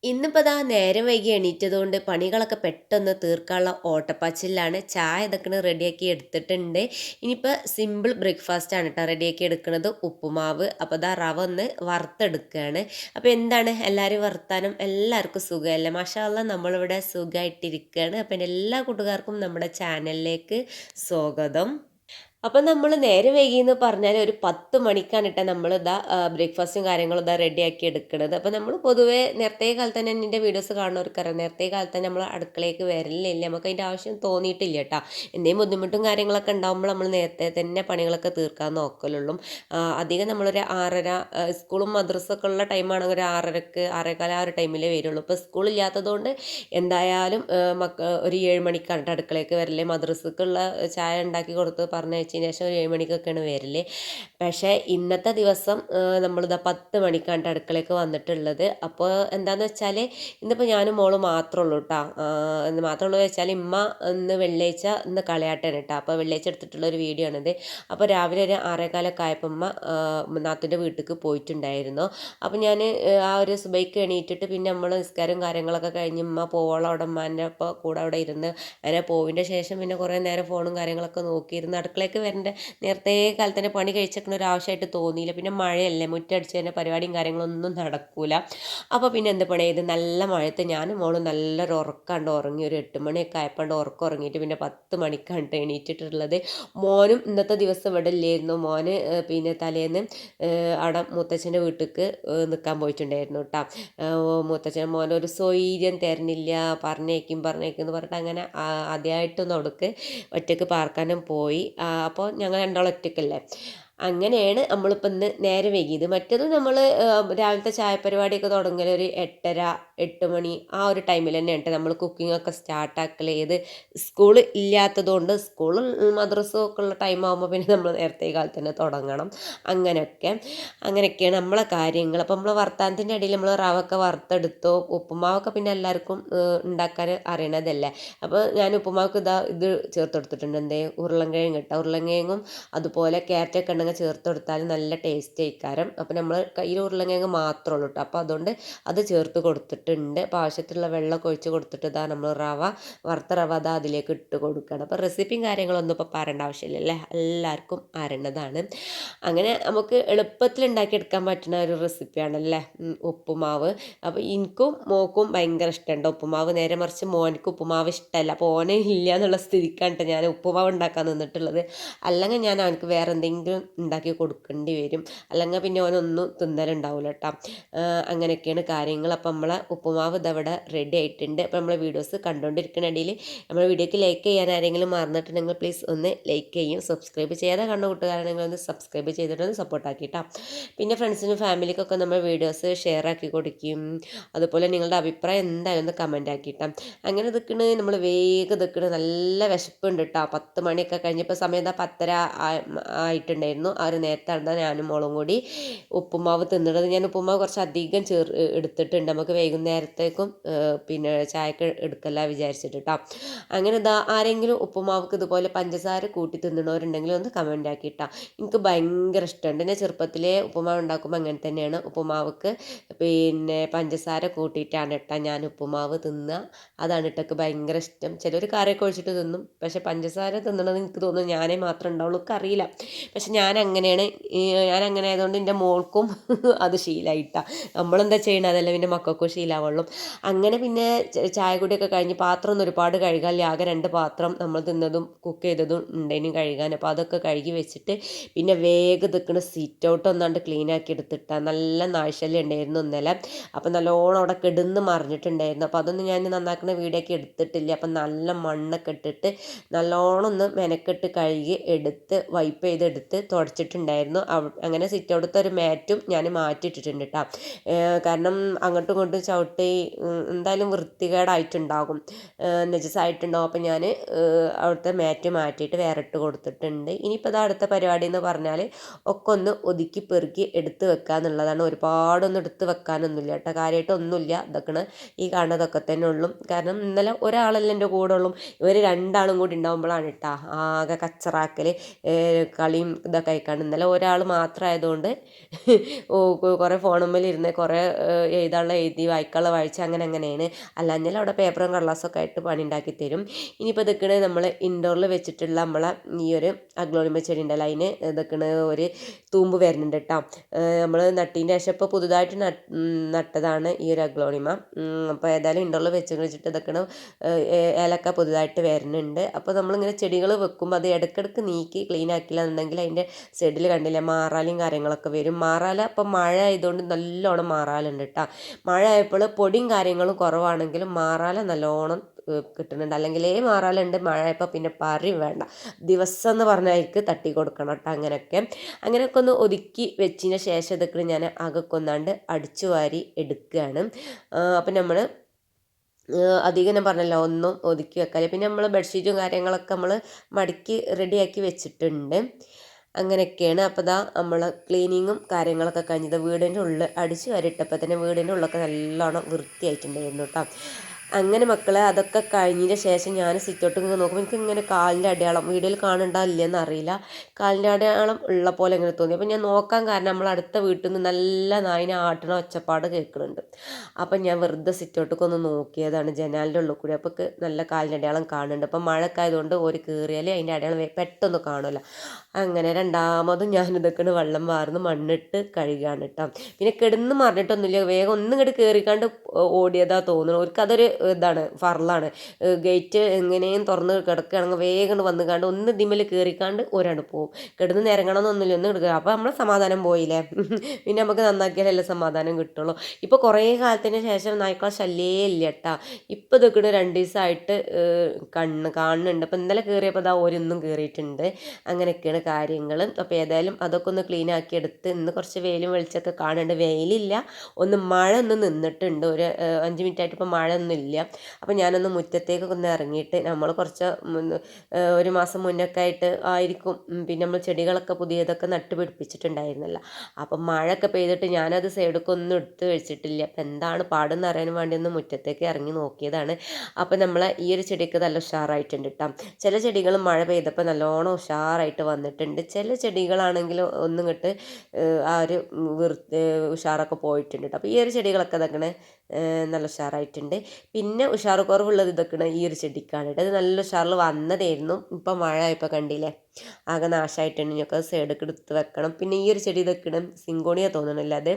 ഇന്നിപ്പോൾ ദാ നേരം വൈകി എണീറ്റതുകൊണ്ട് പണികളൊക്കെ പെട്ടെന്ന് തീർക്കാനുള്ള ഓട്ടപ്പാച്ചിലാണ്. ചായ ഇതൊക്കെ റെഡിയാക്കി എടുത്തിട്ടുണ്ട്. ഇനിയിപ്പോൾ സിമ്പിൾ ബ്രേക്ക്ഫാസ്റ്റ് ആണ് കേട്ടോ റെഡിയാക്കി എടുക്കുന്നത്. ഉപ്പുമാവ്. അപ്പോൾ ദാ റവ ഒന്ന് വറുത്തെടുക്കുകയാണ്. അപ്പോൾ എന്താണ് എല്ലാവരും വർത്താനം? എല്ലാവർക്കും സുഖമല്ലേ? മാഷാ അല്ലാഹ് നമ്മളിവിടെ സുഖമായിട്ടിരിക്കുകയാണ്. അപ്പോൾ എൻ്റെ എല്ലാ കൂട്ടുകാർക്കും നമ്മുടെ ചാനലിലേക്ക് സ്വാഗതം. അപ്പം നമ്മൾ നേരം വൈകിയെന്ന് പറഞ്ഞാൽ ഒരു 10 മണിക്കാണ് കേട്ടോ നമ്മളിതാ ബ്രേക്ക്ഫാസ്റ്റും കാര്യങ്ങളും ഇതാ റെഡിയാക്കി എടുക്കുന്നത്. അപ്പോൾ നമ്മൾ പൊതുവേ നേരത്തെ കാലത്ത് തന്നെ എൻ്റെ വീഡിയോസ് കാണുന്നവർക്കറിയാം, നേരത്തെ കാലത്ത് തന്നെ നമ്മൾ അടുക്കളയ്ക്ക് വരലില്ല, നമുക്ക് അതിൻ്റെ ആവശ്യം തോന്നിയിട്ടില്ല കേട്ടോ. എന്തെങ്കിലും ബുദ്ധിമുട്ടും കാര്യങ്ങളൊക്കെ ഉണ്ടാകുമ്പോൾ നമ്മൾ നേരത്തെ തന്നെ പണികളൊക്കെ തീർക്കാൻ നോക്കലുള്ളൂ. അധികം നമ്മളൊരു 6:30 സ്കൂളും മദ്രസൊക്കെ ഉള്ള ടൈമാണെങ്കിൽ ഒരു 6:30 6:15 ആ ഒരു ടൈമിലേ വരുള്ളൂ. ഇപ്പോൾ സ്കൂളില്ലാത്തതുകൊണ്ട് എന്തായാലും ഒരു 7 മണിക്കാണ് കേട്ടോ അടുക്കളയ്ക്ക് വരല്. മദ്രസക്കുള്ള ചായ ഉണ്ടാക്കി കൊടുത്ത് പറഞ്ഞയച്ചതിന് ശേഷം ഒരു 7 മണിക്കൊക്കെയാണ് വരല്. പക്ഷേ ഇന്നത്തെ ദിവസം നമ്മളിതാ 10 മണിക്കാണ് അടുക്കളയ്ക്ക് വന്നിട്ടുള്ളത്. അപ്പോൾ എന്താണെന്ന് വെച്ചാൽ ഇന്നിപ്പോൾ ഞാനും മോളും മാത്രമേ ഉള്ളൂ കേട്ടോ. മാത്രമേ ഉള്ളൂ വെച്ചാൽ ഇമ്മ വെള്ളിയാഴ്ച കളയാട്ടാണ് കേട്ടോ. അപ്പോൾ വെള്ളിയാഴ്ച എടുത്തിട്ടുള്ള ഒരു വീഡിയോ ആണിത്. അപ്പോൾ രാവിലെ ഒരു 6:15 ആയപ്പോൾ ഉമ്മ നാത്തൂൻ്റെ വീട്ടിലേക്ക് പോയിട്ടുണ്ടായിരുന്നു. അപ്പോൾ ഞാൻ ആ ഒരു സുബൈക്ക് എണീറ്റിട്ട് പിന്നെ നമ്മൾ നിസ്കാരം കാര്യങ്ങളൊക്കെ കഴിഞ്ഞ് ഉമ്മ പോവോളം അവിടെ ഉമ്മാൻ്റെ അപ്പോൾ കൂടെ അവിടെ ഇരുന്ന് അങ്ങനെ പോവിൻ്റെ ശേഷം പിന്നെ കുറേ നേരം ഫോണും കാര്യങ്ങളൊക്കെ നോക്കിയിരുന്ന് അടുക്കളയ്ക്ക് വരേണ്ട നേരത്തെ കാലത്ത് തന്നെ പണി കഴിച്ചേക്കുന്ന ഒരു ആവശ്യമായിട്ട് തോന്നിയില്ല. പിന്നെ മഴയല്ലേ, മുറ്റടിച്ച് തന്നെ പരിപാടിയും കാര്യങ്ങളൊന്നും നടക്കൂല. അപ്പോൾ പിന്നെ എന്ത് പണി ചെയ്ത് നല്ല മഴയത്ത് ഞാനും മോളും നല്ലൊരു ഉറക്കാണ്ട് ഉറങ്ങി. ഒരു 8 മണിയൊക്കെ ആയപ്പോണ്ട് ഉറക്കം ഉറങ്ങിയിട്ട് പിന്നെ 10 മണിക്കാണ് എണീറ്റിട്ടുള്ളത്. മോനും ഇന്നത്തെ ദിവസം ഇവിടെ ഇല്ലായിരുന്നു. മോന് പിന്നെ തലേന്ന് അവിടെ മൂത്തച്ഛൻ്റെ വീട്ടിലേക്ക് നിൽക്കാൻ പോയിട്ടുണ്ടായിരുന്നു കേട്ടോ. മൂത്തച്ഛൻ മോനൊരു സ്വൈര്യം തരുന്നില്ല, പറഞ്ഞേക്കും എന്ന് പറഞ്ഞിട്ട് അങ്ങനെ ആദ്യമായിട്ടൊന്നും അവിടേക്ക് ഒറ്റയ്ക്ക് പാർക്കാനും പോയി. അപ്പോൾ ഞങ്ങൾ രണ്ടാളും ഒറ്റയ്ക്കല്ലേ. അങ്ങനെയാണ് നമ്മളിപ്പോൾ ഇന്ന് നേരെ വൈകിയത്. മറ്റേത് നമ്മൾ രാവിലത്തെ ചായ പരിപാടിയൊക്കെ തുടങ്ങൽ ഒരു 8:30 8 മണി ആ ഒരു ടൈമിൽ തന്നെ കേട്ടോ നമ്മൾ കുക്കിങ്ങൊക്കെ സ്റ്റാർട്ടാക്കൽ. ഏത് സ്കൂൾ ഇല്ലാത്തതുകൊണ്ട് സ്കൂളും മദ്രസയും ഒക്കെ ഉള്ള ടൈം ആകുമ്പോൾ പിന്നെ നമ്മൾ നേരത്തെ കാലത്ത് തന്നെ തുടങ്ങണം. അങ്ങനെയൊക്കെയാണ് നമ്മളെ കാര്യങ്ങൾ. അപ്പോൾ നമ്മൾ വർത്താനത്തിൻ്റെ ഇടയിൽ നമ്മൾ റവൊക്കെ വറുത്തെടുത്തു. ഉപ്പുമാവൊക്കെ പിന്നെ എല്ലാവർക്കും ഉണ്ടാക്കാൻ അറിയണതല്ലേ. അപ്പോൾ ഞാൻ ഉപ്പുമാവൊക്കെ ഇത് ചേർത്ത് കൊടുത്തിട്ടുണ്ട്. ഉരുളൻകിഴങ്ങ് കേട്ടോ. ഉരുളൻകിഴങ്ങും അതുപോലെ ക്യാരറ്റൊക്കെ ഉണ്ടെങ്കിൽ ചേർത്ത് കൊടുത്താൽ നല്ല ടേസ്റ്റ് ആയിക്കാരം. അപ്പോൾ നമ്മൾ കയ്യിൽ ഉരുളൻകിഴങ്ങ് മാത്രമേ ഉള്ളൂ കേട്ടോ. അപ്പോൾ അതുകൊണ്ട് അത് ചേർത്ത് കൊടുത്തിട്ടുണ്ട്. അപ്പോൾ ആവശ്യത്തിലുള്ള വെള്ളമൊക്കെ ഒഴിച്ച് കൊടുത്തിട്ട് ഇതാ നമ്മൾ വറുത്ത റവ അതിലേക്ക് ഇട്ട് കൊടുക്കണം. അപ്പോൾ റെസിപ്പിയും കാര്യങ്ങളൊന്നും ഇപ്പോൾ പറയേണ്ട ആവശ്യമില്ലല്ലേ, എല്ലാവർക്കും അറിയണതാണ്. അങ്ങനെ നമുക്ക് എളുപ്പത്തിൽ ഉണ്ടാക്കിയെടുക്കാൻ പറ്റുന്ന ഒരു റെസിപ്പിയാണല്ലേ ഉപ്പുമാവ്. അപ്പോൾ എനിക്കും മോക്കും ഭയങ്കര ഇഷ്ടമുണ്ട് ഉപ്പുമാവ്. നേരെ മറിച്ച് മോനക്ക് ഉപ്പുമാവ് ഇഷ്ടമല്ല. അപ്പോൾ ഓനെ ഇല്ല എന്നുള്ള സ്ഥിതിക്കാണ് ഞാൻ ഉപ്പുമാവ് ഉണ്ടാക്കാൻ നിന്നിട്ടുള്ളത്. അല്ലെങ്കിൽ ഞാൻ അവനക്ക് വേറെ എന്തെങ്കിലും ഉണ്ടാക്കി കൊടുക്കേണ്ടി വരും. അല്ലെങ്കിൽ പിന്നെ ഓനൊന്നും തിന്നലുണ്ടാവില്ല കേട്ടോ. അങ്ങനെയൊക്കെയാണ് കാര്യങ്ങൾ. അപ്പോൾ നമ്മളെ ഉപ്പുമാവ് ഇതവിടെ റെഡി ആയിട്ടുണ്ട്. അപ്പോൾ നമ്മളെ വീഡിയോസ് കണ്ടുകൊണ്ടിരിക്കുന്ന ഇടയിൽ നമ്മുടെ വീഡിയോക്ക് ലൈക്ക് ചെയ്യാൻ ആരെങ്കിലും മറന്നിട്ടുണ്ടെങ്കിൽ പ്ലീസ് ഒന്ന് ലൈക്ക് ചെയ്യും. സബ്സ്ക്രൈബ് ചെയ്യാതെ കണ്ട കൂട്ടുകാരാണെങ്കിൽ ഒന്ന് സബ്സ്ക്രൈബ് ചെയ്തിട്ടൊന്ന് സപ്പോർട്ട് ആക്കിയിട്ടാ. പിന്നെ ഫ്രണ്ട്സിനും ഫാമിലിക്കൊക്കെ നമ്മൾ വീഡിയോസ് ഷെയർ ആക്കി കൊടുക്കും. അതുപോലെ നിങ്ങളുടെ അഭിപ്രായം എന്തായാലും ഒന്ന് കമൻറ്റ് ആക്കിയിട്ടാ. അങ്ങനെ നിൽക്കണ് നമ്മൾ വേഗം നിൽക്കണ്. നല്ല വിശപ്പുണ്ട് കേട്ടോ. 10 മണിയൊക്കെ കഴിഞ്ഞപ്പോൾ സമയം 10:30 ആയിട്ടുണ്ടായിരുന്നു. ആ ഒരു നേരത്താണ് ഞാനും മോളും കൂടി ഉപ്പുമാവ് തിന്നിടുന്നത്. ഞാൻ ഉപ്പുമാവ് കുറച്ച് അധികം എടുത്തിട്ടുണ്ട്. നമുക്ക് വൈകുന്നേരത്തേക്കും പിന്നെ ചായക്ക് എടുക്കല്ല വിചാരിച്ചിട്ട് കേട്ടോ. അങ്ങനെ ആരെങ്കിലും ഉപ്പുമാവക്ക് ഇതുപോലെ പഞ്ചസാര കൂട്ടി തിന്നണവരുണ്ടെങ്കിൽ ഒന്ന് കമൻ്റ് ആക്കിയിട്ടാ. എനിക്ക് ഭയങ്കര ഇഷ്ടമുണ്ട്. ഞാൻ ചെറുപ്പത്തിലേ ഉപ്പുമാവ് ഉണ്ടാക്കുമ്പോൾ അങ്ങനെ തന്നെയാണ്. ഉപ്പുമാവക്ക് പിന്നെ പഞ്ചസാര കൂട്ടിയിട്ടാണ് കേട്ടോ ഞാൻ ഉപ്പുമാവ് തിന്നുക. അതാണ് ഇട്ടൊക്കെ ഭയങ്കര ഇഷ്ടം. ചിലർ കറിയൊക്കെ ഒഴിച്ചിട്ട് തിന്നും. പക്ഷേ പഞ്ചസാര തിന്നണമെന്ന് എനിക്ക് തോന്നുന്നു ഞാനേ മാത്രമേ ഉണ്ടാവുള്ളൂ, അറിയില്ല. പക്ഷെ ഞാൻ അങ്ങനെയാണ്. ഞാൻ അങ്ങനെ ആയതുകൊണ്ട് എൻ്റെ മോൾക്കും അത് ശീലമായിട്ടാണ്. നമ്മളെന്താ ചെയ്യണത് അതല്ല പിന്നെ മക്കൾക്കും ശീലമാവുള്ളൂ. അങ്ങനെ പിന്നെ ചായ കുടിയൊക്കെ കഴിഞ്ഞ് പാത്രം ഒന്നും ഒരുപാട് കഴുകാൻ, ആകെ 2 പാത്രം നമ്മൾ തിന്നതും കുക്ക് ചെയ്തതും ഉണ്ടേനും കഴുകാൻ. അപ്പോൾ അതൊക്കെ കഴുകി വെച്ചിട്ട് പിന്നെ വേഗം നിൽക്കുന്ന സീറ്റ് ഔട്ട് ഒന്നാണ്ട് ക്ലീൻ ആക്കി എടുത്തിട്ടാണ്. നല്ല നാഴ്ശല്യം ഉണ്ടായിരുന്നു ഇന്നലെ. അപ്പം നല്ലോണം അവിടെ കിടന്ന് മറിഞ്ഞിട്ടുണ്ടായിരുന്നു. അപ്പോൾ അതൊന്നും ഞാൻ നന്നാക്കുന്ന വീഡിയോ ഒക്കെ എടുത്തിട്ടില്ല. അപ്പം നല്ല മണ്ണൊക്കെ ഇട്ടിട്ട് നല്ലോണം ഒന്ന് മെനക്കെട്ട് കഴുകി എടുത്ത് വൈപ്പ് ചെയ്തെടുത്ത് തുടച്ചിട്ടുണ്ടായിരുന്നു. അങ്ങനെ സിറ്റ് ഔട്ടത്തെ ഒരു മാറ്റും ഞാൻ മാറ്റിയിട്ടിട്ടുണ്ട് കേട്ടോ. കാരണം അങ്ങോട്ടും ഇങ്ങോട്ടും ചവിട്ടി എന്തായാലും വൃത്തികേടായിട്ടുണ്ടാകും, നജസായിട്ടുണ്ടാകും. അപ്പം ഞാൻ അവിടുത്തെ മാറ്റ് മാറ്റിയിട്ട് വേറെ ഇട്ട് കൊടുത്തിട്ടുണ്ട്. ഇനിയിപ്പോൾ അത് അടുത്ത പരിപാടി എന്ന് പറഞ്ഞാൽ ഒക്കെ ഒന്ന് ഒതുക്കി പെറുക്കി എടുത്ത് വെക്കുക എന്നുള്ളതാണ്. ഒരുപാടൊന്നും എടുത്ത് വെക്കാനൊന്നുമില്ല കേട്ടോ. കാര്യമായിട്ടൊന്നുമില്ല. ഇതൊക്കെ ഈ കാണുന്നതൊക്കെ തന്നെ ഉള്ളൂ. കാരണം ഇന്നലെ ഒരാളല്ല എൻ്റെ കൂടെ ഉള്ളൂ. ഇവർ 2 ആളും കൂടി ഉണ്ടാകുമ്പോഴാണ് കേട്ടോ ആകെ കച്ചറാക്കൽ കളിയും ഇതൊക്കെ ആയിക്കാണ്. ഇന്നലെ ഒരാൾ മാത്രമായതുകൊണ്ട് കുറേ ഫോണുമ്മലിരുന്ന് കുറേ എഴുതാനുള്ള എഴുതി വായിക്കാനുള്ള വായിച്ച അങ്ങനെയാണ്. അല്ലാഞ്ഞാൽ അവിടെ പേപ്പറും കടലാസൊക്കെ ആയിട്ട് പണി ഉണ്ടാക്കി തരും. ഇനിയിപ്പോൾ ഇതൊക്കെ നമ്മൾ ഇൻഡോറിൽ വെച്ചിട്ടുള്ള നമ്മളെ ഈ ഒരു അഗ്ലോണിമ ചെടി ഉണ്ടല്ലോ അതിന് ഇതൊക്കെ ഒരു തൂമ്പ് വരുന്നുണ്ട് കേട്ടോ. നമ്മൾ നട്ടീൻ്റെ ശേഷം ഇപ്പോൾ പുതുതായിട്ട് നട്ടതാണ് ഈ ഒരു അഗ്ലോണിമ. അപ്പോൾ ഏതായാലും ഇൻഡോറിൽ വെച്ചിട്ട് ഇതൊക്കെ ഏലക്ക പുതുതായിട്ട് വരുന്നുണ്ട്. അപ്പോൾ നമ്മളിങ്ങനെ ചെടികൾ വെക്കുമ്പോൾ അത് ഇടയ്ക്കിടയ്ക്ക് നീക്കി ക്ലീൻ ആക്കില്ല എന്നുണ്ടെങ്കിൽ അതിൻ്റെ സൈഡിൽ കണ്ടില്ല മാറാലും കാര്യങ്ങളൊക്കെ വരും. മാറാല ഇപ്പം മഴ ആയതുകൊണ്ട് നല്ലോണം മാറാലുണ്ട് കേട്ടോ. മഴ ആയപ്പോൾ പൊടിയും കാര്യങ്ങളും കുറവാണെങ്കിലും മാറാല നല്ലോണം കിട്ടുന്നുണ്ട്. അല്ലെങ്കിലേ മാറാലുണ്ട്, മഴ ആയപ്പോൾ പിന്നെ പറയും വേണ്ട, ദിവസം എന്ന് പറഞ്ഞാൽ തട്ടി കൊടുക്കണം കേട്ടോ. അങ്ങനെയൊക്കെ ഒന്ന് ഒതുക്കി വെച്ചതിന് ശേഷം ഇതൊക്കെ ഞാൻ അകക്കൊന്നാണ്ട് അടിച്ചു വാരി എടുക്കുകയാണ്. അപ്പം നമ്മൾ അധികം ഞാൻ പറഞ്ഞല്ലോ ഒന്നും ഒതുക്കി വെക്കാതെ. പിന്നെ നമ്മൾ ബെഡ്ഷീറ്റും കാര്യങ്ങളൊക്കെ നമ്മൾ മടക്കി റെഡിയാക്കി വെച്ചിട്ടുണ്ട്. അങ്ങനെയൊക്കെയാണ്. അപ്പോൾ ദാ നമ്മൾ ക്ലീനിങ്ങും കാര്യങ്ങളൊക്കെ കഴിഞ്ഞത് വീടിൻ്റെ ഉള്ളിൽ അടിച്ചു വാരിയിട്ടപ്പോൾ തന്നെ വീടിൻ്റെ ഉള്ളൊക്കെ നല്ലോണം വൃത്തിയായിട്ടുണ്ടായിരുന്നു കേട്ടോ. അങ്ങനെ മക്കളെ അതൊക്കെ കഴിഞ്ഞതിന് ശേഷം ഞാൻ സിറ്റൗട്ട് ഇങ്ങനെ നോക്കുമ്പോൾ എനിക്ക് ഇങ്ങനെ കാലിൻ്റെ അടയാളം വീഡിയോയിൽ കാണണ്ടാവില്ലെന്ന് അറിയില്ല, കാലിൻ്റെ അടയാളം ഉള്ള പോലെ ഇങ്ങനെ തോന്നി. അപ്പോൾ ഞാൻ നോക്കാൻ കാരണം നമ്മൾ അടുത്ത വീട്ടിൽ നിന്ന് നല്ല നായിനെ ആട്ടണ ഒച്ചപ്പാട് കേൾക്കുന്നുണ്ട്. അപ്പം ഞാൻ വെറുതെ സിറ്റൗട്ടൊക്കെ ഒന്ന് നോക്കിയതാണ് ജനാലിൻ്റെ ഉള്ളിൽ കൂടി. അപ്പോൾ നല്ല കാലിൻ്റെ അടയാളം കാണുന്നുണ്ട്. അപ്പം മഴയൊക്കെ ആയതുകൊണ്ട് ഒരു കീറിയാൽ അതിൻ്റെ അടയാളം പെട്ടെന്ന് കാണുമല്ലോ. അങ്ങനെ രണ്ടാമതും ഞാനിതൊക്കെ വെള്ളം വാർന്ന് മണ്ണിട്ട് കഴുകുകയാണ് കേട്ടോ. പിന്നെ കിടന്ന് മറിഞ്ഞിട്ടൊന്നുമില്ല, വേഗം ഒന്നും ഇങ്ങോട്ട് കയറിക്കാണ്ട് ഓടിയതാ തോന്നുന്നു. അവർക്കതൊരു ഇതാണ് ഫറലാണ്. ഗേറ്റ് എങ്ങനെയും തുറന്ന് കിടക്കുകയാണെങ്കിൽ വേഗം വന്ന് കണ്ട് ഒന്ന് ദിമ്മൽ കയറിക്കാണ്ട് ഒരാണ് പോവും. കിടന്ന് നിരങ്ങണമെന്നൊന്നുമില്ല, ഒന്ന് എടുക്കുക. അപ്പോൾ നമ്മളെ സമാധാനം പോയില്ലേ. പിന്നെ നമുക്ക് നന്നാക്കിയാലല്ലേ സമാധാനം കിട്ടുള്ളൂ. ഇപ്പോൾ കുറേ കാലത്തിന് ശേഷം നായ്ക്കളെ ശല്യേ ഇല്ല കേട്ടോ. ഇപ്പോൾ ഇതൊക്കെ 2 ദിവസമായിട്ട് കാണുന്നുണ്ട്. അപ്പോൾ ഇന്നലെ കയറിയപ്പോൾ അതാ ഓരോന്നും കയറിയിട്ടുണ്ട്. അങ്ങനെയൊക്കെയാണ് കാര്യങ്ങൾ. അപ്പോൾ ഏതായാലും അതൊക്കെ ഒന്ന് ക്ലീൻ ആക്കി എടുത്ത് ഇന്ന് കുറച്ച് വെയിലും വെളിച്ചമൊക്കെ കാണുന്നുണ്ട്. വെയിലില്ല, മഴ ഒന്ന് നിന്നിട്ടുണ്ട്. ഒരു 5 മിനിറ്റായിട്ട് ഇപ്പോൾ മഴ ഒന്നും ഇല്ല. അപ്പോൾ ഞാനൊന്ന് മുറ്റത്തേക്കൊക്കെ ഒന്ന് ഇറങ്ങിയിട്ട് നമ്മൾ കുറച്ച് ഒരു മാസം മുന്നൊക്കെ ആയിട്ട് ആയിരിക്കും പിന്നെ നമ്മൾ ചെടികളൊക്കെ പുതിയതൊക്കെ നട്ടുപിടിപ്പിച്ചിട്ടുണ്ടായിരുന്നല്ലോ. അപ്പം മഴയൊക്കെ പെയ്തിട്ട് ഞാനത് സൈഡൊക്കെ ഒന്നും എടുത്ത് വെച്ചിട്ടില്ല. അപ്പം എന്താണ് പാടെന്ന് അറിയാൻ വേണ്ടി ഒന്ന് മുറ്റത്തേക്ക് ഇറങ്ങി നോക്കിയതാണ്. അപ്പം നമ്മളെ ഈ ഒരു ചെടിക്ക് നല്ല ഉഷാറായിട്ടുണ്ട് കേട്ടോ. ചില ചെടികൾ മഴ പെയ്തപ്പോൾ നല്ലോണം ഉഷാറായിട്ട് വന്നിട്ടുണ്ട്. ചില ചെടികളാണെങ്കിൽ ഒന്നും ഇങ്ങോട്ട് ആ ഒരു ഉഷാറൊക്കെ പോയിട്ടുണ്ട് കേട്ടോ. അപ്പോൾ ഈ ഒരു ചെടികളൊക്കെ ഇതൊക്കെ നല്ല ഉഷാറായിട്ടുണ്ട്. പിന്നെ ഉഷാറ് കുറവുള്ളത് ഇതൊക്കെ ഈ ഒരു ചെടിക്കാണ് കേട്ടോ. ഇത് നല്ല ഉഷാറിൽ വന്നതായിരുന്നു. ഇപ്പം മഴ ആയപ്പോൾ കണ്ടില്ലേ ആകെ നാശമായിട്ടുണ്ട്. ഇനിയൊക്കെ സൈഡൊക്കെ എടുത്ത് വെക്കണം. പിന്നെ ഈ ഒരു ചെടി ഇതൊക്കെ സിങ്കോണിയ തോന്നണില്ല, അത്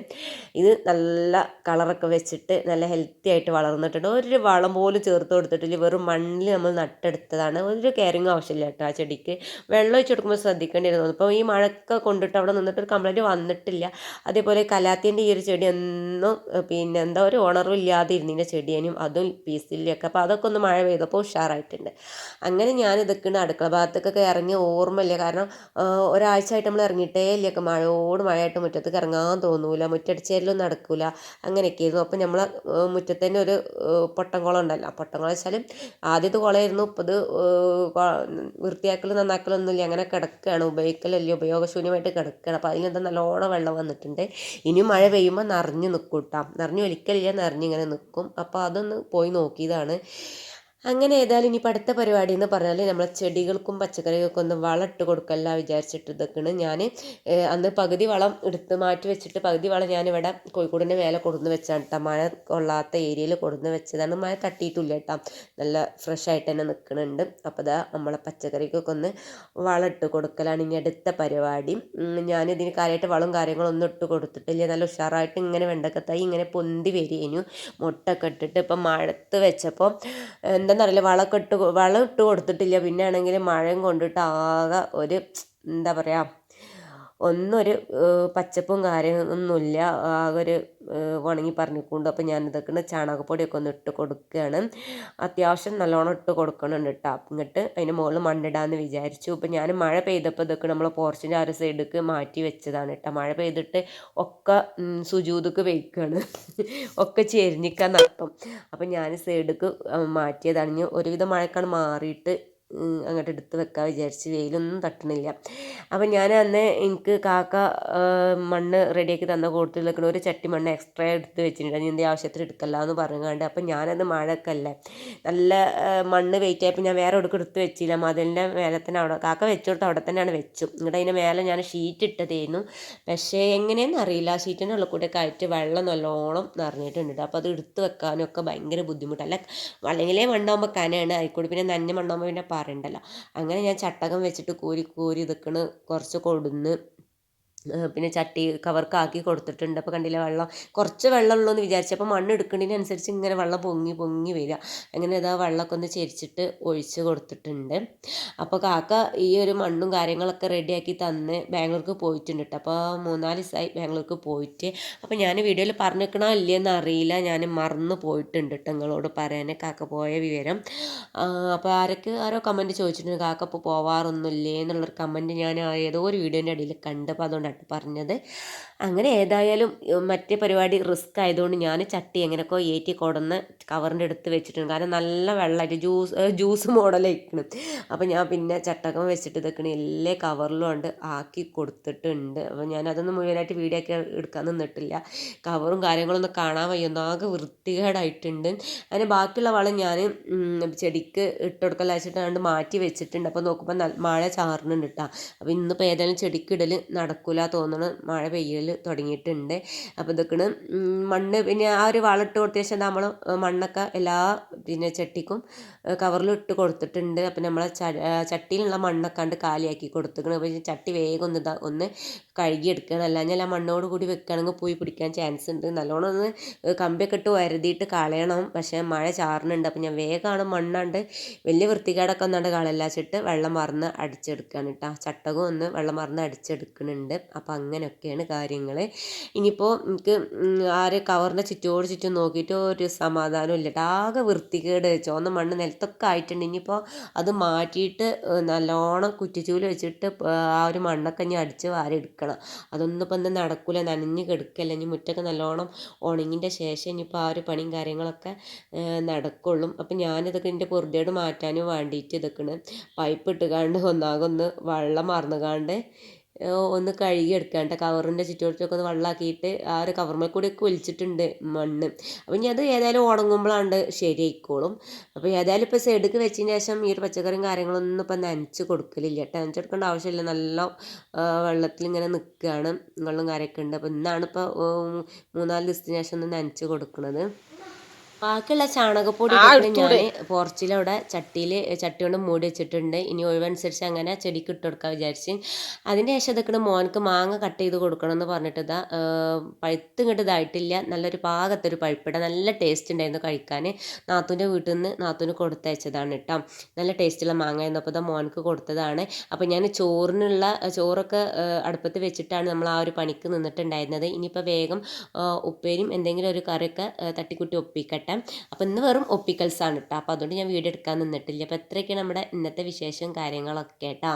ഇത് നല്ല കളറൊക്കെ വെച്ചിട്ട് നല്ല ഹെൽത്തി ആയിട്ട് വളർന്നിട്ടുണ്ട്. ഒരു വളം പോലും ചേർത്ത് കൊടുത്തിട്ടില്ല, വെറും മണ്ണിൽ നമ്മൾ നട്ടെടുത്തതാണ്. ഒരു കെയറിങ് ആവശ്യമില്ല കേട്ടോ ആ ചെടിക്ക്. വെള്ളം ഒഴിച്ച് കൊടുക്കുമ്പോൾ ശ്രദ്ധിക്കേണ്ടിയിരുന്നു. ഇപ്പോൾ ഈ മഴയൊക്കെ കൊണ്ടിട്ട് അവിടെ നിന്നിട്ട് ഒരു കംപ്ലൈൻറ്റ് വന്നിട്ടില്ല. അതേപോലെ കലാത്തിൻ്റെ ഈ ഒരു ചെടി ഒന്നും പിന്നെ എന്താ ഒരു ഉണർവും ഇല്ലാതെ ഇരുന്നതിൻ്റെ ചെടിയേനും അതും പീസിലൊക്കെ. അപ്പോൾ അതൊക്കെ ഒന്ന് മഴ പെയ്തപ്പോൾ ഉഷാറായിട്ടുണ്ട്. അങ്ങനെ ഞാൻ ഇതൊക്കെ അടുക്കള ഭാഗത്തേക്കൊക്കെ ഇറങ്ങി ഓർമ്മയില്ല, കാരണം ഒരാഴ്ചയായിട്ട് നമ്മൾ ഇറങ്ങിയിട്ടേ ഇല്ലൊക്കെ മഴയായിട്ട് മുറ്റത്തേക്ക് ഇറങ്ങാൻ തോന്നൂല, മുറ്റടിച്ചേരലൊന്നും നടക്കൂല, അങ്ങനെയൊക്കെയായിരുന്നു. അപ്പം നമ്മൾ മുറ്റത്ത് തന്നെ ഒരു പൊട്ടംകുളം ഉണ്ടല്ലോ, പൊട്ടംകുളം വെച്ചാൽ ആദ്യത്തെ കുളമായിരുന്നു. ഇപ്പോൾ ഇത് വൃത്തിയാക്കലും നന്നാക്കലൊന്നുമില്ല, അങ്ങനെ കിടക്കുകയാണ്, ഉപയോഗിക്കലല്ലേ, ഉപയോഗശൂന്യമായിട്ട് കിടക്കുകയാണ്. അപ്പോൾ അതിലെന്താ നല്ലോണം വെള്ളം വന്നിട്ടുണ്ട്. ഇനിയും മഴ പെയ്യുമ്പോൾ നിറഞ്ഞു നിൽക്കും കേട്ടോ, നിറഞ്ഞു ഒലിക്കലില്ല, നിറഞ്ഞിങ്ങനെ നിൽക്കും. അപ്പോൾ അതൊന്ന് പോയി നോക്കിയതാണ്. അങ്ങനെ ഏതായാലും ഇനിയിപ്പോൾ അടുത്ത പരിപാടി എന്ന് പറഞ്ഞാൽ നമ്മളെ ചെടികൾക്കും പച്ചക്കറികൾക്കും ഒന്ന് വളം ഇട്ട് കൊടുക്കല്ല വിചാരിച്ചിട്ട് ഇതൊക്കെയാണ് ഞാൻ അന്ന് പകുതി വളം എടുത്ത് മാറ്റി വെച്ചിട്ട് പകുതി വളം ഞാനിവിടെ കോഴിക്കോടിൻ്റെ മേലെ കൊടുന്ന് വെച്ചാണ് കേട്ടോ. മഴ കൊള്ളാത്ത ഏരിയയിൽ കൊടുന്ന് വെച്ചതാണ്. മഴ തട്ടിയിട്ടില്ല കേട്ടോ, നല്ല ഫ്രഷ് ആയിട്ട് തന്നെ നിൽക്കുന്നുണ്ട്. അപ്പോൾ അതാ നമ്മളെ പച്ചക്കറിക്കൊക്കെ ഒന്ന് വളം ഇട്ട് കൊടുക്കലാണ് ഇനി അടുത്ത പരിപാടി. ഞാനിതിന് കാര്യമായിട്ട് വളം കാര്യങ്ങളൊന്നും ഇട്ട് കൊടുത്തിട്ടില്ല. നല്ല ഉഷാറായിട്ട് ഇങ്ങനെ വെണ്ടക്കത്തായി ഇങ്ങനെ പൊന്തി വരികയും മുട്ടൊക്കെ ഇട്ടിട്ട് ഇപ്പം മഴത്ത് വെച്ചപ്പോൾ എന്താണെന്നറിയില്ല, വളം ഇട്ട് കൊടുത്തിട്ടില്ല. പിന്നെ ആണെങ്കിൽ മഴയും കൊണ്ടിട്ട് ആകെ ഒരു എന്താ പറയുക, ഒന്നൊരു പച്ചപ്പും കാര്യമൊന്നുമില്ല, ആകെ ഒരു ഉണങ്ങി പറഞ്ഞിക്കൊണ്ട്. അപ്പോൾ ഞാനിതൊക്കെ ചാണകപ്പൊടിയൊക്കെ ഒന്ന് ഇട്ട് കൊടുക്കുകയാണ്. അത്യാവശ്യം നല്ലോണം ഇട്ട് കൊടുക്കണുണ്ട് കേട്ടോ. എന്നിട്ട് അതിന് മുകളിൽ മണ്ണിടാമെന്ന് വിചാരിച്ചു. ഇപ്പം ഞാൻ മഴ പെയ്തപ്പോൾ ഇതൊക്കെ നമ്മൾ പോർച്ചിൻ്റെ ആ ഒരു സൈഡിലേക്ക് മാറ്റി വെച്ചതാണ് കേട്ടോ. മഴ പെയ്തിട്ട് ഒക്കെ സുജൂദക്ക് വെയ്ക്കുകയാണ്, ഒക്കെ ചെരിഞ്ഞിക്കാൻ നട്ടം. അപ്പം ഞാൻ സൈഡിലേക്ക് മാറ്റിയതാണ്. ഇനി ഒരുവിധം മഴക്കാണ് മാറിയിട്ട് അങ്ങോട്ട് എടുത്ത് വെക്കാൻ വിചാരിച്ച്, വെയിലൊന്നും തട്ടണില്ല. അപ്പം ഞാൻ അന്ന് എനിക്ക് കാക്ക മണ്ണ് റെഡിയാക്കി തന്ന കൂട്ടത്തിൽ നിൽക്കുന്ന ഒരു ചട്ടി മണ്ണ് എക്സ്ട്രാ എടുത്ത് വെച്ചിട്ടുണ്ട്, നിൻ്റെ ആവശ്യത്തിന് എടുക്കല്ല എന്ന് പറഞ്ഞുകൊണ്ട്. അപ്പം ഞാനത് മഴയൊക്കെ അല്ലേ, നല്ല മണ്ണ് വെയിറ്റ് ആയപ്പോൾ ഞാൻ വേറെ എവിടേക്ക് എടുത്ത് വെച്ചില്ല, മതിലിൻ്റെ മേലെ തന്നെ അവിടെ കാക്ക വെച്ചു കൊടുത്ത് അവിടെ തന്നെയാണ് വെച്ചു. എന്നിട്ട് അതിൻ്റെ മേലെ ഞാൻ ഷീറ്റ് ഇട്ടതായിരുന്നു. പക്ഷേ എങ്ങനെയെന്ന് അറിയില്ല, ഷീറ്റിൻ്റെ ഉള്ളിൽ കൂടെ ആയിട്ട് വെള്ളം നല്ലോണം നിറഞ്ഞിട്ടുണ്ട്. അപ്പോൾ അത് എടുത്ത് വെക്കാനും ഒക്കെ ഭയങ്കര ബുദ്ധിമുട്ടല്ല, അല്ലെങ്കിലേ മണ്ണാകുമ്പോൾ കനയാണ്, ആയിക്കോട്ടെ പിന്നെ നന്നെ മണ്ണാകുമ്പോൾ പിന്നെ പറയണ്ടല്ലോ. അങ്ങനെ ഞാൻ ചട്ടകം വെച്ചിട്ട് കോരി കോരി ഇതൊക്കെ കുറച്ച് കൊടുന്ന് പിന്നെ ചട്ടി കവർക്കാക്കി കൊടുത്തിട്ടുണ്ട്. അപ്പോൾ കണ്ടില്ല വെള്ളം കുറച്ച് വെള്ളമുള്ളൂ എന്ന് വിചാരിച്ചപ്പോൾ മണ്ണ് എടുക്കുന്നതിനനുസരിച്ച് ഇങ്ങനെ വെള്ളം പൊങ്ങി പൊങ്ങി വരിക. അങ്ങനെ ഇതാ വെള്ളമൊക്കെ ഒന്ന് ചെരിച്ചിട്ട് ഒഴിച്ച് കൊടുത്തിട്ടുണ്ട്. അപ്പോൾ കാക്ക ഈ ഒരു മണ്ണും കാര്യങ്ങളൊക്കെ റെഡിയാക്കി തന്ന് ബാംഗ്ലൂർക്ക് പോയിട്ടുണ്ട് കേട്ടോ. അപ്പോൾ 3-4 ദിവസമായി ബാംഗ്ലൂർക്ക് പോയിട്ട്. അപ്പോൾ ഞാൻ വീഡിയോയിൽ പറഞ്ഞിരിക്കണോ ഇല്ലയെന്ന് അറിയില്ല, ഞാൻ മറന്നു പോയിട്ടുണ്ട് കേട്ടോ നിങ്ങളോട് പറയാൻ കാക്ക പോയ വിവരം. അപ്പോൾ ആരോ കമൻറ്റ് ചോദിച്ചിട്ടുണ്ട് കാക്ക ഇപ്പോൾ പോവാറൊന്നുമില്ലേ എന്നുള്ളൊരു കമൻറ്റ് ഞാൻ ഏതോ ഒരു വീഡിയോൻ്റെ ഇടയിൽ കണ്ടപ്പോൾ അതുകൊണ്ടാണ് പറഞ്ഞത്. അങ്ങനെ ഏതായാലും മറ്റേ പരിപാടി റിസ്ക് ആയതുകൊണ്ട് ഞാൻ ചട്ടി എങ്ങനെയൊക്കെ ഏറ്റി കൊടുന്ന് കവറിൻ്റെ അടുത്ത് വെച്ചിട്ടുണ്ട്. കാരണം നല്ല വെള്ളമായിട്ട് ജ്യൂസ് മോഡലായിരിക്കണം. അപ്പോൾ ഞാൻ പിന്നെ ചട്ടകം വെച്ചിട്ട് ഇതൊക്കെ എല്ലാ കവറിലും കൊണ്ട് ആക്കി കൊടുത്തിട്ടുണ്ട്. അപ്പോൾ ഞാനതൊന്നും മുഴുവനായിട്ട് വീഡിയോ ഒക്കെ എടുക്കാൻ നിന്നിട്ടില്ല, കവറും കാര്യങ്ങളൊന്നും കാണാൻ വയ്യൊന്നാകെ വൃത്തികേടായിട്ടുണ്ട്. അതിന് ബാക്കിയുള്ള വളം ഞാൻ ചെടിക്ക് ഇട്ട് കൊടുക്കൽ വെച്ചിട്ട് മാറ്റി വെച്ചിട്ടുണ്ട്. അപ്പോൾ നോക്കുമ്പോൾ മഴ ചാറുന്നുണ്ട് കേട്ടോ. അപ്പോൾ ഇന്നിപ്പോൾ ഏതായാലും ചെടിക്ക് ഇടൽ നടക്കില്ല തോന്നണം, മഴ പെയ്യൽ തുടങ്ങിയിട്ടുണ്ട്. അപ്പോൾ ഇതൊക്കെയാണ് മണ്ണ് പിന്നെ ആ ഒരു വളമിട്ട് കൊടുത്ത ശേഷം നമ്മൾ മണ്ണൊക്കെ എല്ലാ പിന്നെ ചട്ടിക്കും കവറിൽ ഇട്ട് കൊടുത്തിട്ടുണ്ട്. അപ്പം നമ്മളെ ചട്ടിയിലുള്ള മണ്ണൊക്കെ കണ്ട് കാലിയാക്കി കൊടുത്തിക്കണം. അപ്പോൾ ചട്ടി വേഗം ഒന്ന് കഴുകിയെടുക്കണം, അല്ലാഞ്ഞാൽ ആ മണ്ണോട് കൂടി വെക്കുകയാണെങ്കിൽ പോയി പിടിക്കാൻ ചാൻസ് ഉണ്ട്. നല്ലോണം ഒന്ന് കമ്പിയൊക്കെ ഇട്ട് വരുതിയിട്ട് കളയണം. പക്ഷേ മഴ ചാറുന്നുണ്ട്, അപ്പം ഞാൻ വേഗമാണ് മണ്ണാണ്ട് വലിയ വൃത്തികേടൊക്കെ ഒന്നാണ്ട് കളല്ലാച്ചിട്ട് വെള്ളം മറന്ന് അടിച്ചെടുക്കുകയാണ് കേട്ടോ. ചട്ടകം ഒന്ന് വെള്ളം മറന്ന് അടിച്ചെടുക്കുന്നുണ്ട്. അപ്പോൾ അങ്ങനെയൊക്കെയാണ് കാര്യങ്ങൾ. ഇനിയിപ്പോൾ എനിക്ക് കവറിൻ്റെ ചുറ്റും നോക്കിയിട്ട് ഒരു സമാധാനം ഇല്ല, ആകെ വൃത്തികേട് ചുവന്ന മണ്ണ് നിലത്തൊക്കെ ആയിട്ടുണ്ട്. ഇനിയിപ്പോൾ അത് മാറ്റിയിട്ട് നല്ലോണം കുറ്റിച്ചൂല് വെച്ചിട്ട് ആ ഒരു മണ്ണൊക്കെ ഇനി അടിച്ച് വാരി എടുക്കണം. അതൊന്നും ഇപ്പം ഒന്നും നടക്കില്ല, നനഞ്ഞ് കിടക്കല്ല. ഇനി മുറ്റൊക്കെ നല്ലോണം ഉണങ്ങിൻ്റെ ശേഷം ഇനിയിപ്പോൾ ആ ഒരു പണിയും കാര്യങ്ങളൊക്കെ നടക്കുള്ളൂ. അപ്പം ഞാനിതൊക്കെ എൻ്റെ പൊറുതേട് മാറ്റാനും വേണ്ടിയിട്ട് ഇതൊക്കെയാണ് പൈപ്പ് ഇട്ടുകാണ്ട് ഒന്നാകൊന്ന് വെള്ളം മറന്നുകാണ്ട് ഒന്ന് കഴുകി എടുക്കാണ്ട് കവറിൻ്റെ ചുറ്റുവട്ടത്തൊക്കെ ഒന്ന് വെള്ളമാക്കിയിട്ട് ആ ഒരു കവറിന്മേൽ കൂടിയൊക്കെ ഒലിച്ചിട്ടുണ്ട് മണ്ണ്. അപ്പം ഇനി അത് ഏതായാലും ഉണങ്ങുമ്പോഴാണ്ട് ശരിയായിക്കോളും. അപ്പോൾ ഏതായാലും ഇപ്പോൾ സൈഡിലേക്ക് വെച്ചതിന് ശേഷം ഈ ഒരു പച്ചക്കറിയും കാര്യങ്ങളൊന്നും ഇപ്പം നനച്ച് കൊടുക്കലില്ല കേട്ടോ, നനച്ചെടുക്കേണ്ട ആവശ്യമില്ല, നല്ല വെള്ളത്തിൽ ഇങ്ങനെ നിൽക്കുകയാണ്, വെള്ളം കാര്യമൊക്കെ ഉണ്ട്. അപ്പോൾ ഇന്നാണ് ഇപ്പോൾ 3-4 ദിവസത്തിന് ശേഷം ഒന്ന് നനച്ച് കൊടുക്കുന്നത്. ബാക്കിയുള്ള ചാണകപ്പൊടി ഞാൻ പോർച്ചിലവിടെ ചട്ടി കൊണ്ട് മൂടി വെച്ചിട്ടുണ്ട്. ഇനി ഒഴിവനുസരിച്ച് അങ്ങനെ ചെടിക്ക് ഇട്ട് കൊടുക്കാൻ വിചാരിച്ച്. അതിൻ്റെ ശേഷം ഇതൊക്കെ മോനക്ക് മാങ്ങ കട്ട് ചെയ്ത് കൊടുക്കണം എന്ന് പറഞ്ഞിട്ട് ഇതാ പഴുത്ത് ഇങ്ങോട്ട് ഇതായിട്ടില്ല, നല്ലൊരു പാകത്തൊരു പഴുപ്പിട, നല്ല ടേസ്റ്റ് ഉണ്ടായിരുന്നു കഴിക്കാൻ. നാത്തൂൻ്റെ വീട്ടിൽ നിന്ന് നാത്തൂന് കൊടുത്തയച്ചതാണ് കേട്ടോ, നല്ല ടേസ്റ്റുള്ള മാങ്ങ ആയിരുന്നു. അപ്പോൾ ഇതാ മോനക്ക് കൊടുത്തതാണ്. അപ്പോൾ ഞാൻ ചോറൊക്കെ അടുപ്പത്ത് വെച്ചിട്ടാണ് നമ്മൾ ആ ഒരു പണിക്ക് നിന്നിട്ടുണ്ടായിരുന്നത്. ഇനിയിപ്പോൾ വേഗം ഉപ്പേരും എന്തെങ്കിലും ഒരു കറിയൊക്കെ തട്ടിക്കുട്ടി ഒപ്പിക്കട്ടെ. അപ്പോൾ ഇന്ന് വെറും ഒപ്പിക്കൽസാണ് കേട്ടോ, അപ്പോൾ അതുകൊണ്ട് ഞാൻ വീഡിയോ എടുക്കാൻ നിന്നിട്ടില്ല. അപ്പോൾ ഇത്രയൊക്കെയാണ് നമ്മുടെ ഇന്നത്തെ വിശേഷം കാര്യങ്ങളൊക്കെ കേട്ടോ.